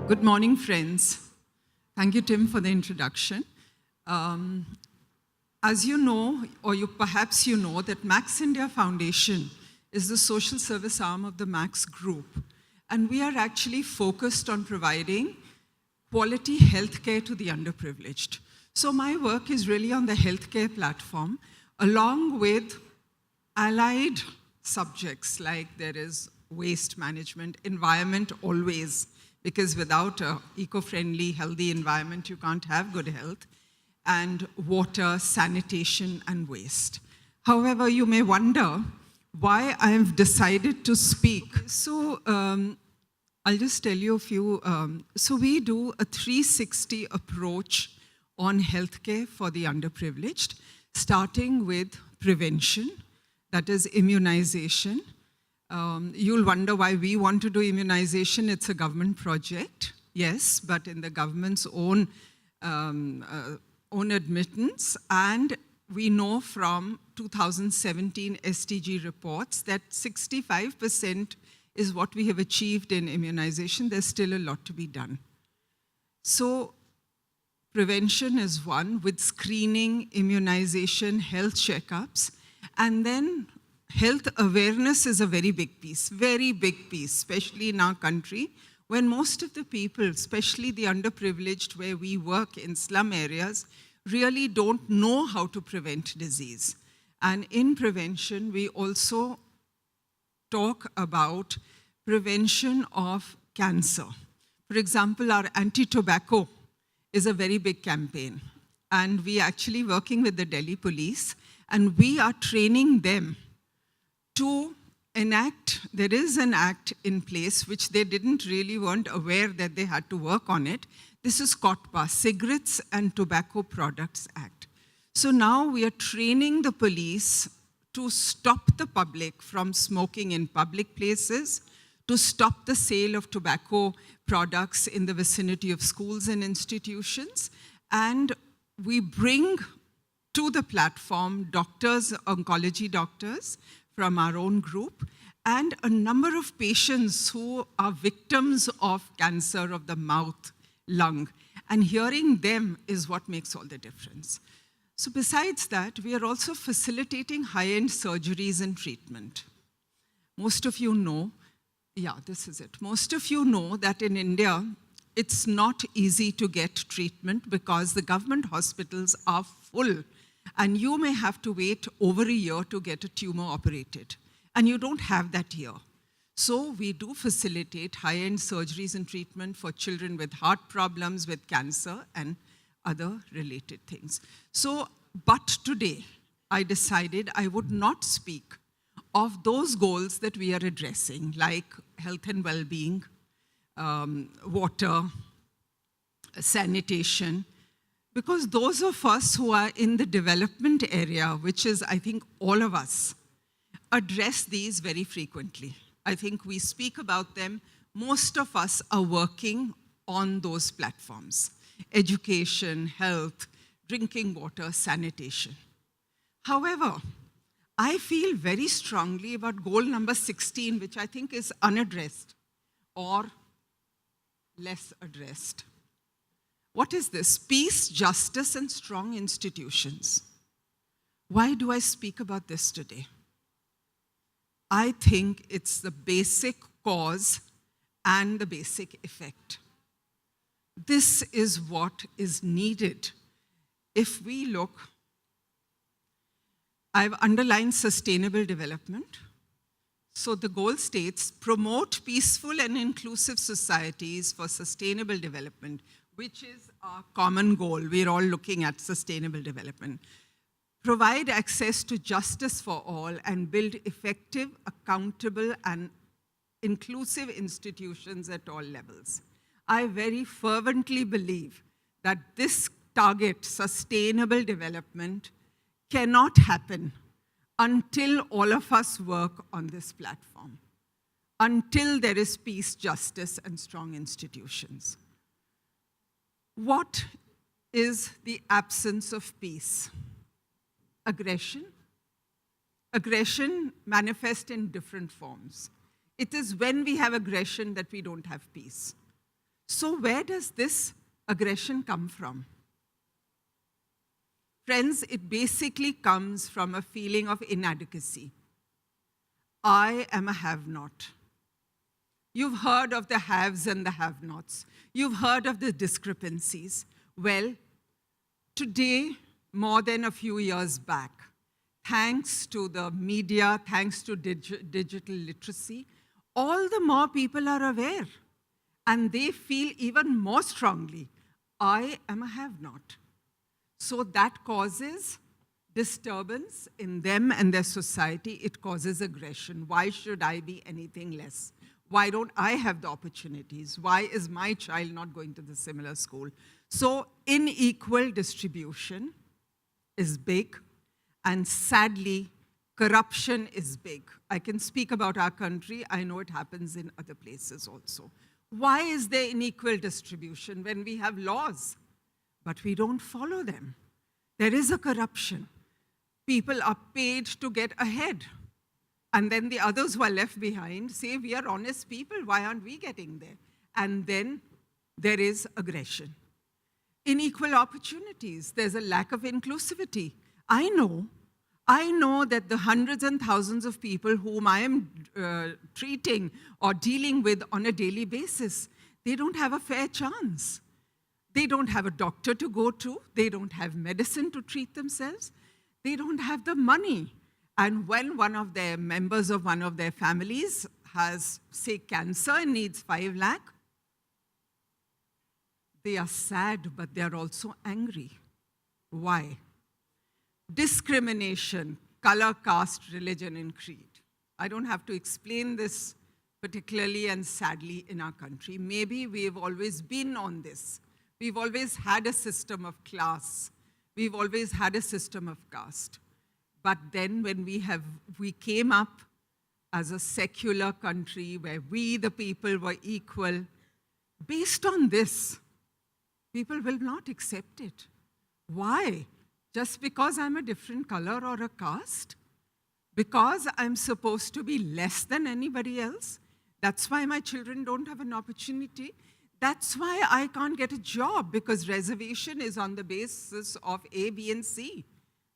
Good morning, friends. Thank you, Tim, for the introduction. As you know, or perhaps you know, that Max India Foundation is the social service arm of the Max Group. And we are actually focused on providing quality healthcare to the underprivileged. So my work is really on the healthcare platform, along with allied subjects like there is waste management, environment always, because without an eco-friendly, healthy environment, you can't have good health, and water, sanitation, and waste. However, you may wonder why I have decided to speak. So I'll just tell you a few. So we do a 360 approach on healthcare for the underprivileged, starting with prevention, that is immunization. You'll wonder why we want to do immunization. It's a government project, yes, but in the government's own admittance. And we know from 2017 SDG reports that 65% is what we have achieved in immunization. There's still a lot to be done. So prevention is one, with screening, immunization, health checkups, and then health awareness is a very big piece, especially in our country, when most of the people, especially the underprivileged where we work in slum areas, really don't know how to prevent disease. And in prevention, we also talk about prevention of cancer. For example, our anti-tobacco is a very big campaign. And we are actually working with the Delhi police, and we are training them to enact. There is an act in place which they weren't aware that they had to work on it. This is COTPA, Cigarettes and Tobacco Products Act. So now we are training the police to stop the public from smoking in public places, to stop the sale of tobacco products in the vicinity of schools and institutions. And we bring to the platform doctors, oncology doctors, from our own group, and a number of patients who are victims of cancer of the mouth, lung. And hearing them is what makes all the difference. So besides that, we are also facilitating high-end surgeries and treatment. Most of you know, this is it. Most of you know that in India, it's not easy to get treatment because the government hospitals are full. And you may have to wait over a year to get a tumor operated. And you don't have that here. So we do facilitate high-end surgeries and treatment for children with heart problems, with cancer, and other related things. So, but today, I decided I would not speak of those goals that we are addressing, like health and well-being, water, sanitation, because those of us who are in the development area, which is, I think, all of us, address these very frequently. I think we speak about them. Most of us are working on those platforms: education, health, drinking water, sanitation. However, I feel very strongly about goal number 16, which I think is unaddressed or less addressed. What is this? Peace, justice, and strong institutions. Why do I speak about this today? I think it's the basic cause and the basic effect. This is what is needed. If we look, I've underlined sustainable development. So the goal states, promote peaceful and inclusive societies for sustainable development, which is our common goal. We're all looking at sustainable development. Provide access to justice for all and build effective, accountable, and inclusive institutions at all levels. I very fervently believe that this target, sustainable development, cannot happen until all of us work on this platform, until there is peace, justice, and strong institutions. What is the absence of peace? Aggression. Aggression manifests in different forms. It is when we have aggression that we don't have peace. So where does this aggression come from? Friends, it basically comes from a feeling of inadequacy. I am a have-not. You've heard of the haves and the have-nots. You've heard of the discrepancies. Well, today, more than a few years back, thanks to the media, thanks to digital literacy, all the more people are aware. And they feel even more strongly, I am a have-not. So that causes disturbance in them and their society. It causes aggression. Why should I be anything less? Why don't I have the opportunities? Why is my child not going to the similar school? So unequal distribution is big, and sadly, corruption is big. I can speak about our country. I know it happens in other places also. Why is there unequal distribution when we have laws, but we don't follow them? There is a corruption. People are paid to get ahead. And then the others who are left behind say, we are honest people, why aren't we getting there? And then there is aggression. Unequal opportunities, there's a lack of inclusivity. I know that the hundreds and thousands of people whom I am treating or dealing with on a daily basis, they don't have a fair chance. They don't have a doctor to go to. They don't have medicine to treat themselves. They don't have the money. And when one of their members of one of their families has, say, cancer and needs 5 lakh, they are sad, but they are also angry. Why? Discrimination, color, caste, religion, and creed. I don't have to explain this particularly and sadly in our country. Maybe we've always been on this. We've always had a system of class. We've always had a system of caste. But then when we came up as a secular country where we, the people, were equal, based on this, people will not accept it. Why? Just because I'm a different color or a caste? Because I'm supposed to be less than anybody else? That's why my children don't have an opportunity? That's why I can't get a job, because reservation is on the basis of A, B, and C.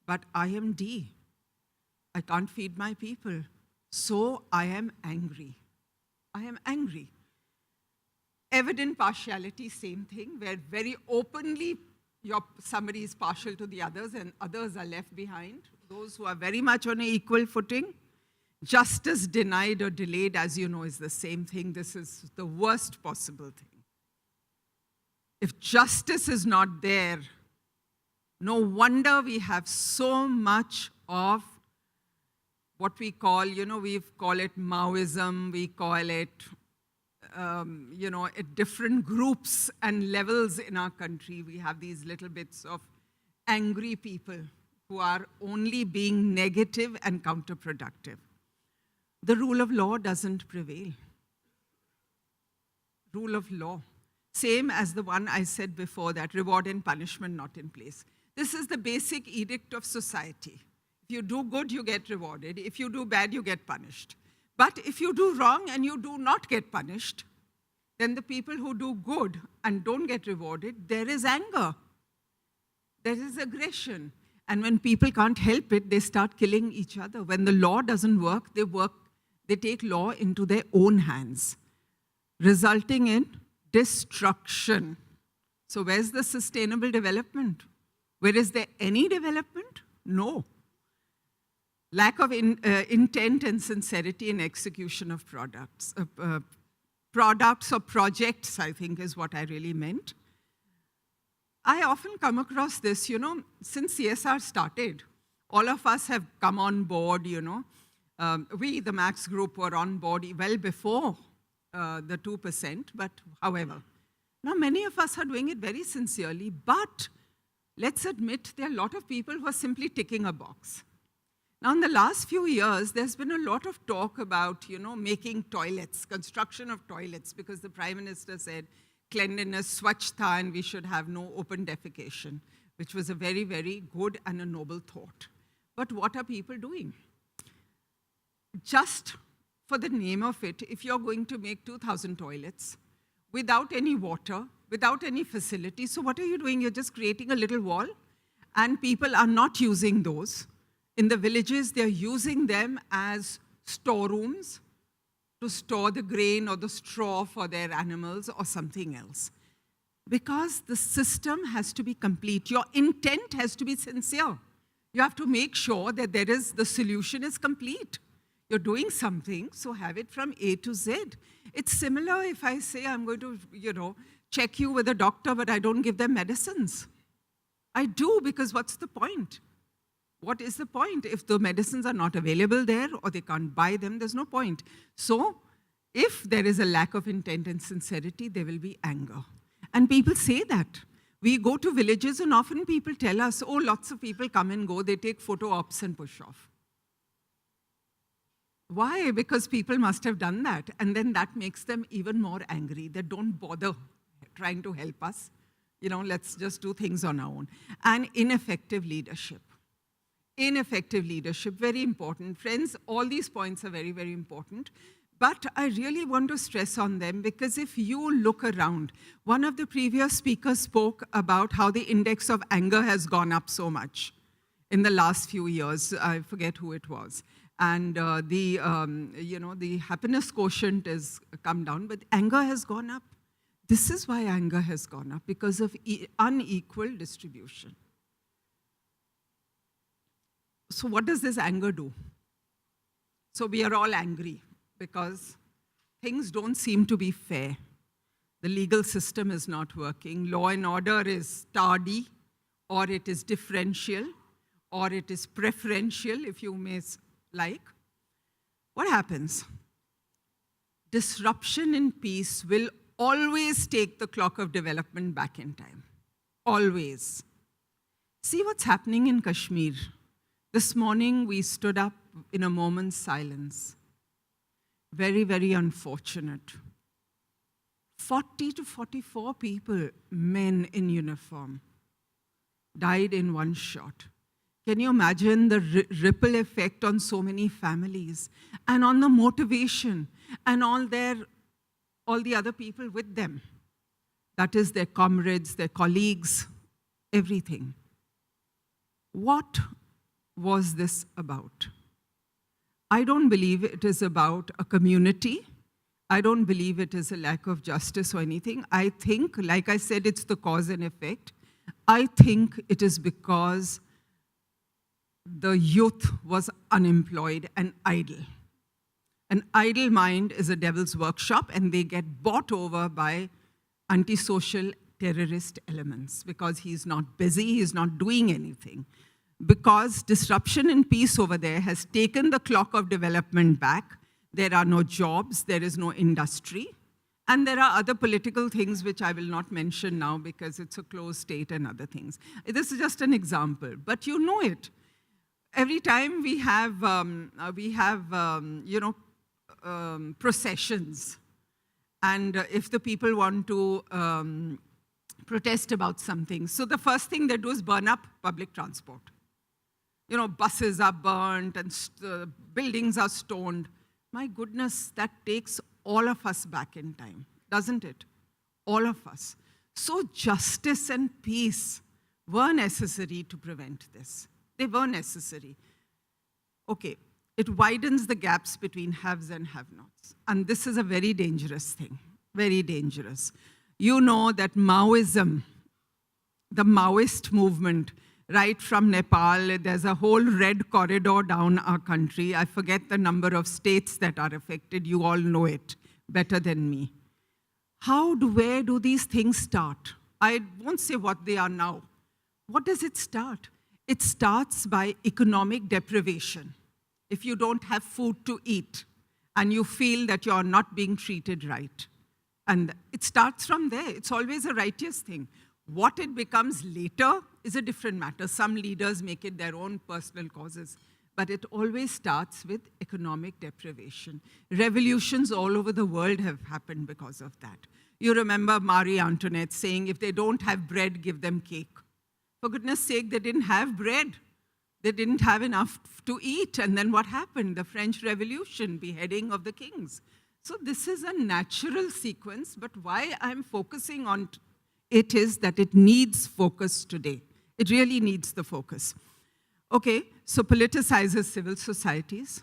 But I am D. I can't feed my people. So I am angry. I am angry. Evident partiality, same thing, where very openly somebody is partial to the others and others are left behind. Those who are very much on an equal footing. Justice denied or delayed, as you know, is the same thing. This is the worst possible thing. If justice is not there, no wonder we have so much of what we call, we call it Maoism, we call it, at different groups and levels in our country. We have these little bits of angry people who are only being negative and counterproductive. The rule of law doesn't prevail. Rule of law. Same as the one I said before, that reward and punishment not in place. This is the basic edict of society. If you do good, you get rewarded. If you do bad, you get punished. But if you do wrong and you do not get punished, then the people who do good and don't get rewarded, there is anger. There is aggression. And when people can't help it, they start killing each other. When the law doesn't work, they take law into their own hands, resulting in destruction. So where's the sustainable development? Where is there any development? No. Lack of intent and sincerity in execution of products. Products or projects, I think, is what I really meant. I often come across this, since CSR started, all of us have come on board, we, the Max Group, were on board well before the 2%, but however. Now, many of us are doing it very sincerely, but let's admit there are a lot of people who are simply ticking a box. Now, in the last few years, there's been a lot of talk about, making toilets, construction of toilets, because the Prime Minister said cleanliness, swachhta, and we should have no open defecation, which was a very, very good and a noble thought. But what are people doing? Just for the name of it, if you're going to make 2,000 toilets, without any water, without any facility. So what are you doing? You're just creating a little wall, and people are not using those. In the villages, they're using them as storerooms to store the grain or the straw for their animals or something else. Because the system has to be complete. Your intent has to be sincere. You have to make sure that the solution is complete. You're doing something, so have it from A to Z. It's similar if I say I'm going to, check you with a doctor, but I don't give them medicines. I do, because what's the point? What is the point? If the medicines are not available there or they can't buy them, there's no point. So if there is a lack of intent and sincerity, there will be anger. And people say that. We go to villages and often people tell us, oh, lots of people come and go, they take photo ops and push off. Why? Because people must have done that. And then that makes them even more angry. They don't bother trying to help us. Let's just do things on our own. And ineffective leadership. Ineffective leadership, very important. Friends, all these points are very, very important. But I really want to stress on them because if you look around, one of the previous speakers spoke about how the index of anger has gone up so much in the last few years. I forget who it was. And the happiness quotient has come down, but anger has gone up. This is why anger has gone up, because of unequal distribution. So what does this anger do? So we are all angry because things don't seem to be fair. The legal system is not working. Law and order is tardy, or it is differential, or it is preferential, if you may like. What happens? Disruption in peace will always take the clock of development back in time. Always. See what's happening in Kashmir. This morning, we stood up in a moment's silence. Very, very unfortunate. 40 to 44 people, men in uniform, died in one shot. Can you imagine the ripple effect on so many families and on the motivation and all the other people with them? That is their comrades, their colleagues, everything. What was this about? I don't believe it is about a community. I don't believe it is a lack of justice or anything. I think, like I said, it's the cause and effect. I think it is because the youth was unemployed and idle. An idle mind is a devil's workshop, and they get bought over by antisocial terrorist elements because he's not busy, he's not doing anything. Because disruption in peace over there has taken the clock of development back. There are no jobs, there is no industry, and there are other political things which I will not mention now because it's a closed state and other things. This is just an example, but you know it. Every time we have processions, and if the people want to protest about something, so the first thing they do is burn up public transport. Buses are burnt and buildings are stoned. My goodness, that takes all of us back in time, doesn't it? All of us. So justice and peace were necessary to prevent this. They were necessary. Okay, it widens the gaps between haves and have-nots. And this is a very dangerous thing, very dangerous. You know that Maoism, the Maoist movement, right from Nepal, there's a whole red corridor down our country. I forget the number of states that are affected. You all know it better than me. Where do these things start? I won't say what they are now. What does it start? It starts by economic deprivation. If you don't have food to eat and you feel that you're not being treated right. And it starts from there. It's always a righteous thing. What it becomes later is a different matter. Some leaders make it their own personal causes. But it always starts with economic deprivation. Revolutions all over the world have happened because of that. You remember Marie Antoinette saying, if they don't have bread, give them cake. For goodness sake, they didn't have bread. They didn't have enough to eat. And then what happened? The French Revolution, beheading of the kings. So this is a natural sequence, but why I'm focusing on it is that it needs focus today. It really needs the focus. Okay, so politicizes civil societies.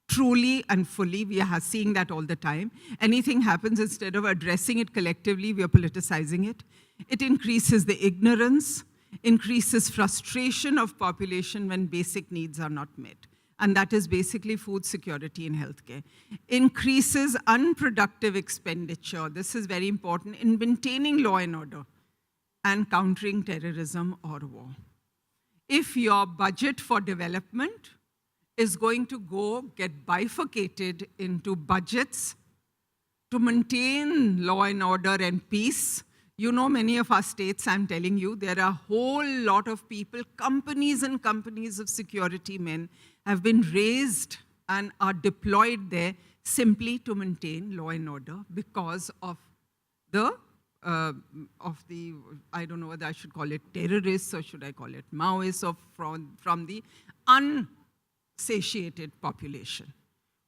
Truly and fully, we are seeing that all the time. Anything happens, instead of addressing it collectively, we are politicizing it. It increases the ignorance, increases frustration of population when basic needs are not met. And that is basically food security in healthcare. Increases unproductive expenditure. This is very important in maintaining law and order and countering terrorism or war. If your budget for development is going to get bifurcated into budgets to maintain law and order and peace, you know, many of our states, I'm telling you, there are a whole lot of people, companies and companies of security men have been raised and are deployed there simply to maintain law and order because of the, I don't know whether I should call it terrorists or should I call it Maoists, or from the unsatiated population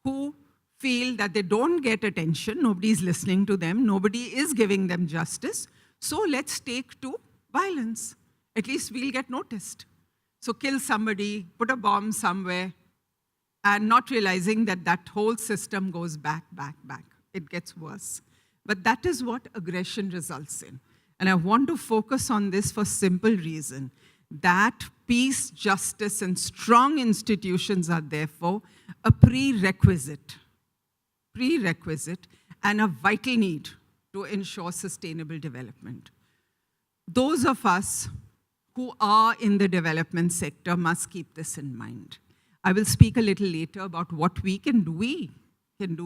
who feel that they don't get attention, nobody is listening to them, nobody is giving them justice, so let's take to violence. At least we'll get noticed. So kill somebody, put a bomb somewhere, and not realizing that that whole system goes back. It gets worse. But that is what aggression results in. And I want to focus on this for simple reason, that peace, justice, and strong institutions are therefore a prerequisite and a vital need to ensure sustainable development. Those of us who are in the development sector must keep this in mind. I will speak a little later about what we can do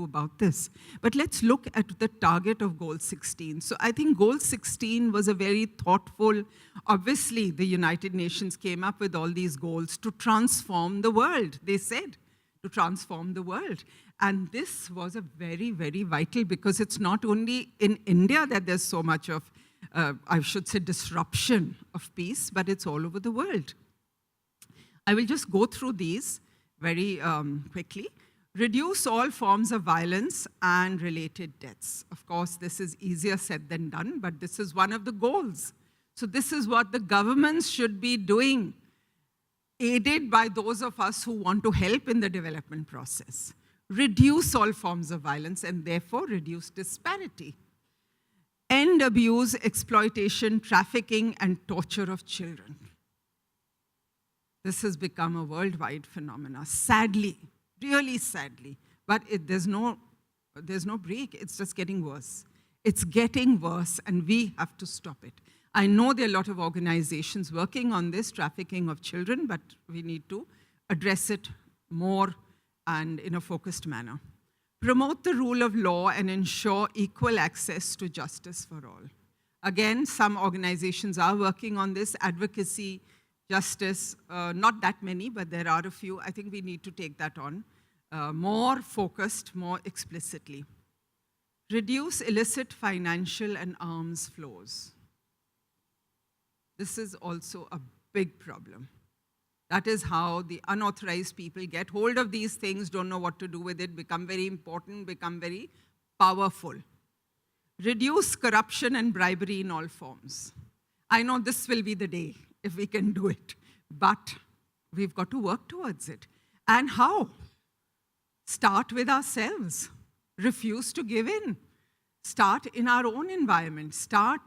about this. But let's look at the target of Goal 16. So I think Goal 16 was a very thoughtful, obviously the United Nations came up with all these goals to transform the world, they said, to transform the world. And this was a very, very vital, because it's not only in India that there's so much of, I should say, disruption of peace, but it's all over the world. I will just go through these very quickly. Reduce all forms of violence and related deaths. Of course, this is easier said than done, but this is one of the goals. So this is what the governments should be doing, aided by those of us who want to help in the development process. Reduce all forms of violence and therefore reduce disparity. End abuse, exploitation, trafficking, and torture of children. This has become a worldwide phenomenon, sadly. Really sadly, but there's no break. It's just getting worse. It's getting worse, and we have to stop it. I know there are a lot of organizations working on this, trafficking of children, but we need to address it more and in a focused manner. Promote the rule of law and ensure equal access to justice for all. Again, some organizations are working on this, advocacy, justice, not that many, but there are a few. I think we need to take that on more focused, more explicitly. Reduce illicit financial and arms flows. This is also a big problem. That is how the unauthorized people get hold of these things, don't know what to do with it, become very important, become very powerful. Reduce corruption and bribery in all forms. I know this will be the day if we can do it, but we've got to work towards it. And how? Start with ourselves. Refuse to give in. Start in our own environment. Start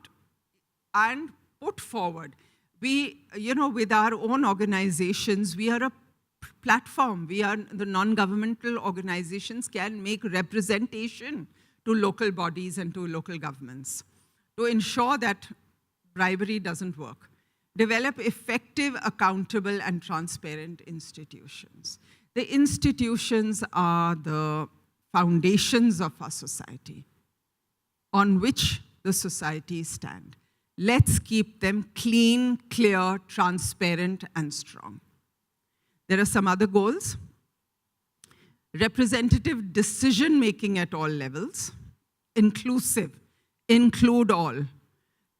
and put forward. We, with our own organizations, we are a platform. We are the non-governmental organizations can make representation to local bodies and to local governments to ensure that bribery doesn't work. Develop effective, accountable, and transparent institutions. The institutions are the foundations of our society on which the societies stand. Let's keep them clean, clear, transparent, and strong. There are some other goals. Representative decision-making at all levels. Inclusive, include all.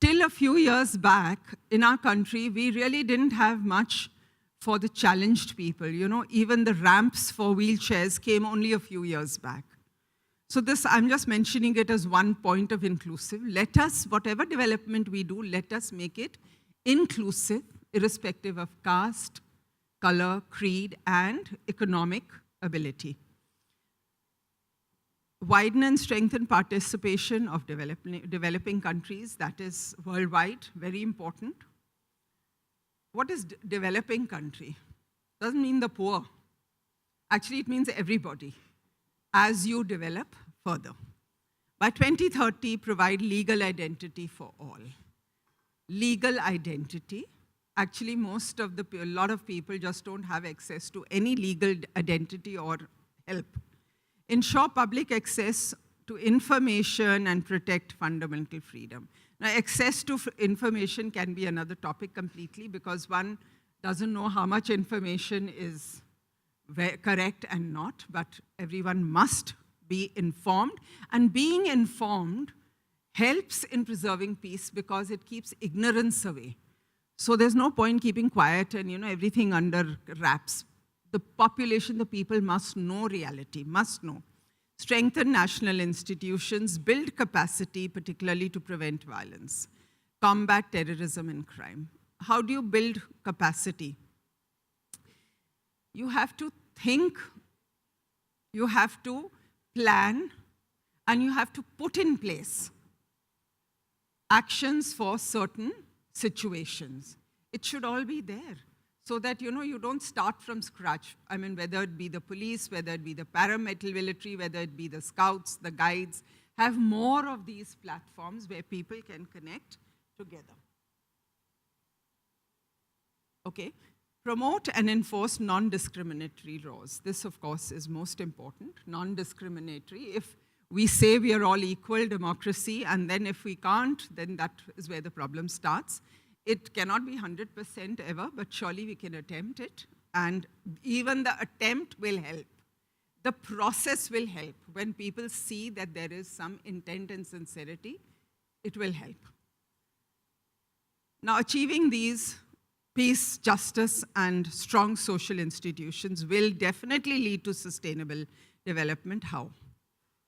Till a few years back, in our country, we really didn't have much for the challenged people. Even the ramps for wheelchairs came only a few years back. So this, I'm just mentioning it as one point of inclusive. Let us, whatever development we do, let us make it inclusive, irrespective of caste, color, creed, and economic ability. Widen and strengthen participation of developing countries, that is worldwide, very important. What is developing country? Doesn't mean the poor. Actually, it means everybody, as you develop further. By 2030, provide legal identity for all. Legal identity. Actually, a lot of people just don't have access to any legal identity or help. Ensure public access to information and protect fundamental freedom. Now, access to information can be another topic completely, because one doesn't know how much information is correct and not, but everyone must be informed. And being informed helps in preserving peace because it keeps ignorance away. So there's no point keeping quiet and everything under wraps. The population, the people must know reality, must know. Strengthen national institutions, build capacity, particularly to prevent violence. Combat terrorism and crime. How do you build capacity? You have to think, you have to plan, and you have to put in place actions for certain situations. It should all be there so that, you don't start from scratch. I mean, whether it be the police, whether it be the paramilitary, whether it be the scouts, the guides, have more of these platforms where people can connect together. Okay. Promote and enforce non-discriminatory laws. This, of course, is most important. Non-discriminatory. If we say we are all equal, democracy, and then if we can't, then that is where the problem starts. It cannot be 100% ever, but surely we can attempt it. And even the attempt will help. The process will help. When people see that there is some intent and sincerity, it will help. Now, achieving these peace, justice, and strong social institutions will definitely lead to sustainable development. How?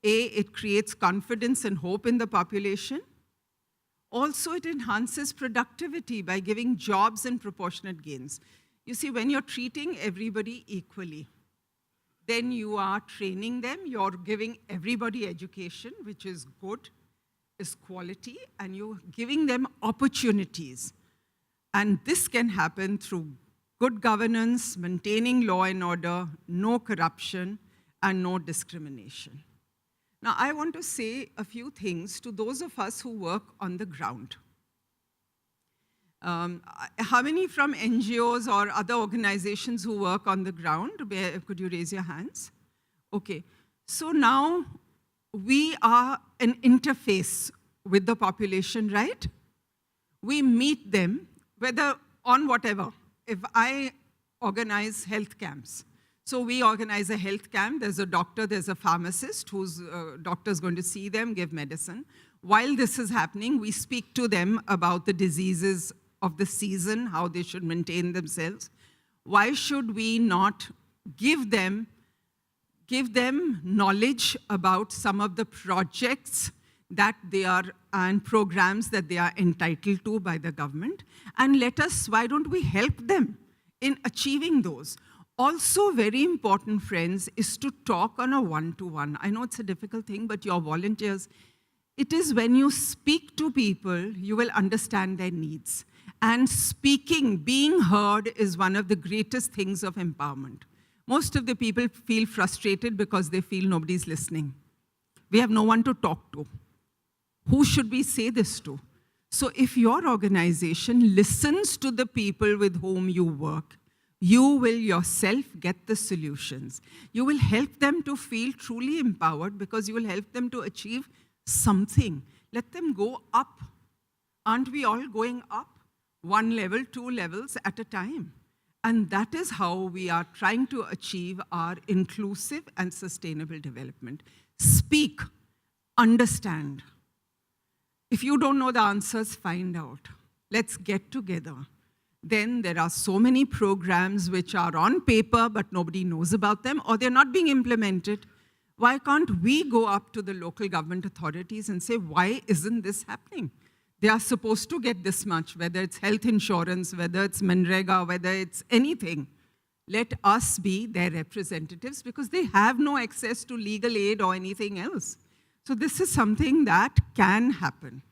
A, it creates confidence and hope in the population. Also, it enhances productivity by giving jobs and proportionate gains. You see, when you're treating everybody equally, then you are training them, you're giving everybody education, which is good, is quality, and you're giving them opportunities. And this can happen through good governance, maintaining law and order, no corruption, and no discrimination. Now, I want to say a few things to those of us who work on the ground. How many from NGOs or other organizations who work on the ground? Could you raise your hands? Okay. So now we are an interface with the population, right? We meet them, whether on whatever. If I organize health camps, so we organize a health camp, there's a doctor, there's a pharmacist whose doctor's going to see them, give medicine. While this is happening, we speak to them about the diseases of the season, how they should maintain themselves. Why should we not give them knowledge about some of the projects that they are, and programs that they are entitled to by the government? And why don't we help them in achieving those? Also very important, friends, is to talk on a one-to-one. I know it's a difficult thing, but your volunteers, it is when you speak to people, you will understand their needs. And speaking, being heard, is one of the greatest things of empowerment. Most of the people feel frustrated because they feel nobody's listening. We have no one to talk to. Who should we say this to? So if your organization listens to the people with whom you work, you will yourself get the solutions. You will help them to feel truly empowered because you will help them to achieve something. Let them go up. Aren't we all going up? 1 level, 2 levels at a time. And that is how we are trying to achieve our inclusive and sustainable development. Speak, understand. If you don't know the answers, find out. Let's get together. Then there are so many programs which are on paper, but nobody knows about them, or they're not being implemented. Why can't we go up to the local government authorities and say, why isn't this happening? They are supposed to get this much, whether it's health insurance, whether it's Manrega, whether it's anything. Let us be their representatives because they have no access to legal aid or anything else. So this is something that can happen.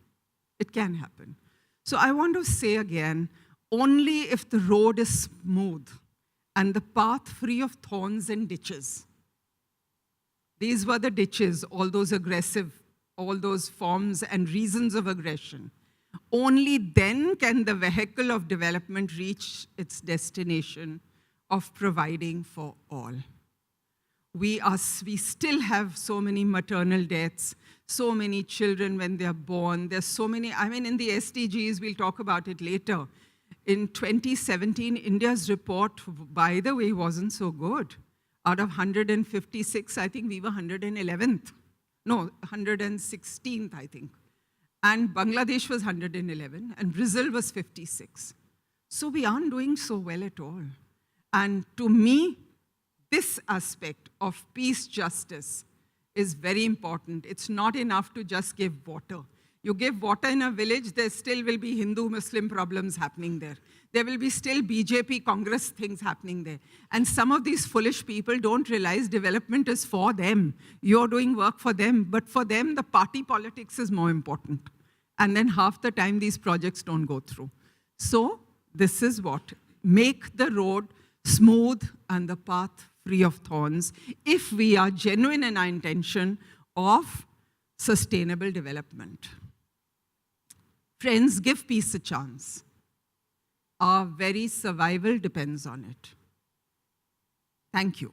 It can happen. So I want to say again, only if the road is smooth and the path free of thorns and ditches. These were the ditches, all those aggressive, all those forms and reasons of aggression. Only then can the vehicle of development reach its destination of providing for all. We still have so many maternal deaths, so many children when they're born. There's so many, I mean, in the SDGs, we'll talk about it later. In 2017, India's report, by the way, wasn't so good. Out of 156, I think we were 111th. No, 116th, I think. And Bangladesh was 111, and Brazil was 56. So we aren't doing so well at all. And to me, this aspect of peace justice is very important. It's not enough to just give water. You give water in a village, there still will be Hindu-Muslim problems happening there. There will be still BJP Congress things happening there. And some of these foolish people don't realize development is for them. You're doing work for them, but for them, the party politics is more important. And then half the time, these projects don't go through. So this is what, make the road smooth and the path free of thorns if we are genuine in our intention of sustainable development. Friends, give peace a chance. Our very survival depends on it. Thank you.